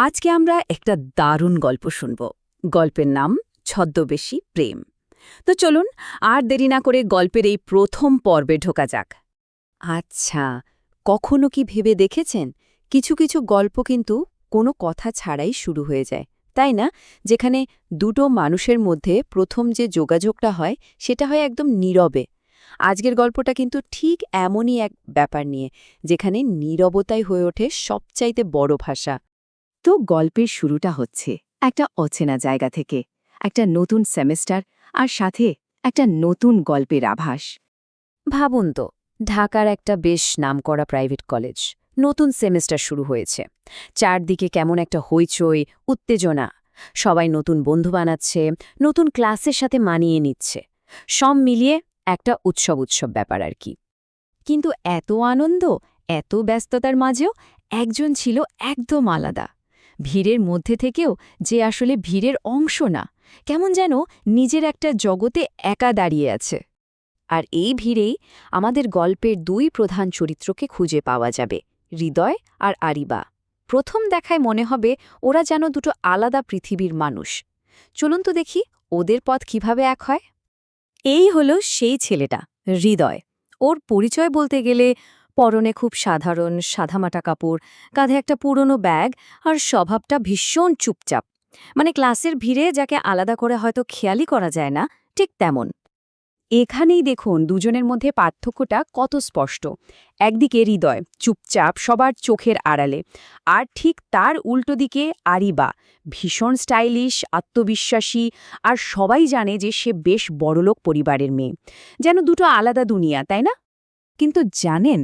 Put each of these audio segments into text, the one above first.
আজকে আমরা একটা দারুণ গল্প শুনব। গল্পের নাম ছদ্মবেশী প্রেম। তো চলুন আর দেরি না করে গল্পের এই প্রথম পর্বে ঢোকা যাক। আচ্ছা, কখনো কি ভেবে দেখেছেন কিছু কিছু গল্প কিন্তু কোনো কথা ছাড়াই শুরু হয়ে যায়, তাই না? যেখানে দুটো মানুষের মধ্যে প্রথম যে যোগাযোগটা হয় সেটা হয় একদম নীরবে। আজকের গল্পটা কিন্তু ঠিক এমনই এক ব্যাপার নিয়ে, যেখানে নীরবতাই হয়ে ওঠে সবচাইতে বড় ভাষা। তো গল্পের শুরুটা হচ্ছে একটা অচেনা জায়গা থেকে, একটা নতুন সেমেস্টার আর সাথে একটা নতুন গল্পের আভাস। ভাবুন তো, ঢাকার একটা বেশ নামকরা প্রাইভেট কলেজ, নতুন সেমেস্টার শুরু হয়েছে। চারদিকে কেমন একটা হইচই, উত্তেজনা। সবাই নতুন বন্ধু বানাচ্ছে, নতুন ক্লাসের সাথে মানিয়ে নিচ্ছে। সব মিলিয়ে একটা উৎসব ব্যাপার আর কি। কিন্তু এত আনন্দ, এত ব্যস্ততার মাঝেও একজন ছিল একদম আলাদা। ভিড়ের মধ্যে থেকেও যে আসলে ভিড়ের অংশ না, কেমন যেন নিজের একটা জগতে একা দাঁড়িয়ে আছে। আর এই ভিড়েই আমাদের গল্পের দুই প্রধান চরিত্রকে খুঁজে পাওয়া যাবে, হৃদয় আর আরিবা। প্রথম দেখায় মনে হবে ওরা যেন দুটো আলাদা পৃথিবীর মানুষ। চলুন তো দেখি ওদের পথ কিভাবে এক হয়। এই হলো সেই ছেলেটা, হৃদয়। ওর পরিচয় বলতে গেলে পরনে খুব সাধারণ সাদামাটা কাপড়, কাঁধে একটা পুরনো ব্যাগ, আর স্বভাবটা ভীষণ চুপচাপ। মানে ক্লাসের ভিড়ে যাকে আলাদা করে হয়তো খেয়ালই করা যায় না, ঠিক তেমন। এখানেই দেখুন দুজনের মধ্যে পার্থক্যটা কত স্পষ্ট। একদিকে হৃদয়, চুপচাপ, সবার চোখের আড়ালে, আর ঠিক তার উল্টো দিকে আরিবা, ভীষণ স্টাইলিশ, আত্মবিশ্বাসী, আর সবাই জানে যে সে বেশ বড়লোক পরিবারের মেয়ে। যেন দুটো আলাদা দুনিয়া, তাই না? কিন্তু জানেন,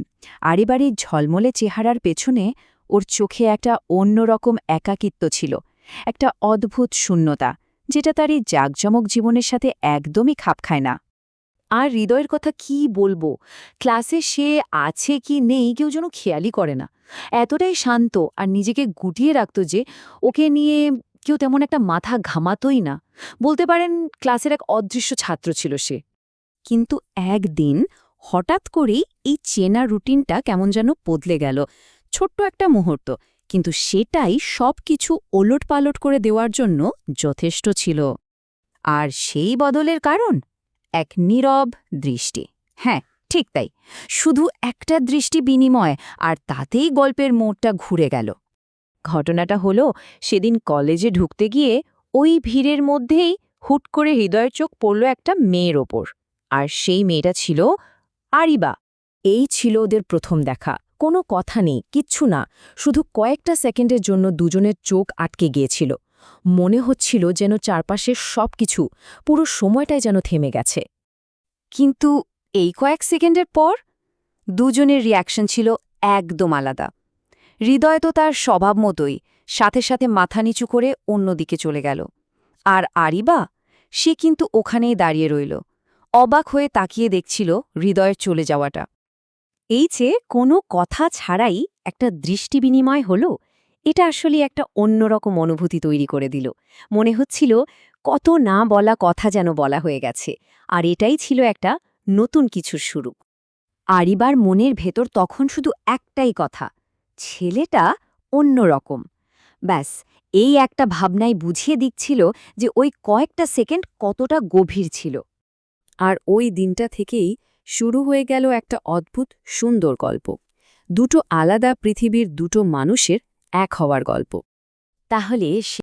আরিবার এই ঝলমলে চেহারার পেছনে ওর চোখে একটা অন্যরকম একাকিত্ব ছিল, একটা অদ্ভুত শূন্যতা, যেটা তার এই জাঁকজমক জীবনের সাথে একদমই খাপ খায় না। আর হৃদয়ের কথা কি বলবো, ক্লাসে সে আছে কি নেই কেউ যেন খেয়ালই করে না। এতটাই শান্ত আর নিজেকে গুটিয়ে রাখত যে ওকে নিয়ে কেউ তেমন একটা মাথা ঘামাতই না। বলতে পারেন ক্লাসের এক অদৃশ্য ছাত্র ছিল সে। কিন্তু একদিন হঠাৎ করেই এই চেনা রুটিনটা কেমন যেন বদলে গেল। ছোট্ট একটা মুহূর্ত, কিন্তু সেটাই সবকিছু ওলটপালট করে দেওয়ার জন্য যথেষ্ট ছিল। আর সেই বদলের কারণ এক নীরব দৃষ্টি। হ্যাঁ, ঠিক তাই, শুধু একটা দৃষ্টি বিনিময়, আর তাতেই গল্পের মোড়টা ঘুরে গেল। ঘটনাটা হলো, সেদিন কলেজে ঢুকতে গিয়ে ওই ভিড়ের মধ্যেই হুট করে হৃদয়ের চোখ পড়ল একটা মেয়ের ওপর। আর সেই মেয়েটা ছিল আরিবা। এই ছিল ওদের প্রথম দেখা। কোনো কথা নেই, কিচ্ছু না, শুধু কয়েকটা সেকেন্ডের জন্য দুজনের চোখ আটকে গিয়েছিল। মনে হচ্ছিল যেন চারপাশের সবকিছু, পুরো সময়টাই যেন থেমে গেছে। কিন্তু এই কয়েক সেকেন্ডের পর দুজনের রিয়াকশন ছিল একদম আলাদা। হৃদয় তো তার স্বভাব মতোই সাথে সাথে মাথা নিচু করে অন্যদিকে চলে গেল। আর আরিবা, সে কিন্তু ওখানেই দাঁড়িয়ে রইল, অবাক হয়ে তাকিয়ে দেখছিল হৃদয়ের চলে যাওয়াটা। এই যে কোনো কথা ছাড়াই একটা দৃষ্টি বিনিময় হলো, এটা আসলে একটা অন্যরকম অনুভূতি তৈরি করে দিল। মনে হচ্ছিল কত না বলা কথা যেন বলা হয়ে গেছে, আর এটাই ছিল একটা নতুন কিছুর শুরু। আরিবার মনের ভেতর তখন শুধু একটাই কথা, ছেলেটা অন্যরকম। ব্যাস, এই একটা ভাবনাই বুঝিয়ে দিচ্ছিল যে ওই কয়েকটা সেকেন্ড কতটা গভীর ছিল। আর ওই দিনটা থেকেই শুরু হয়ে গেল একটা অদ্ভুত সুন্দর গল্প, দুটো আলাদা পৃথিবীর দুটো মানুষের এক হওয়ার গল্প। তাহলে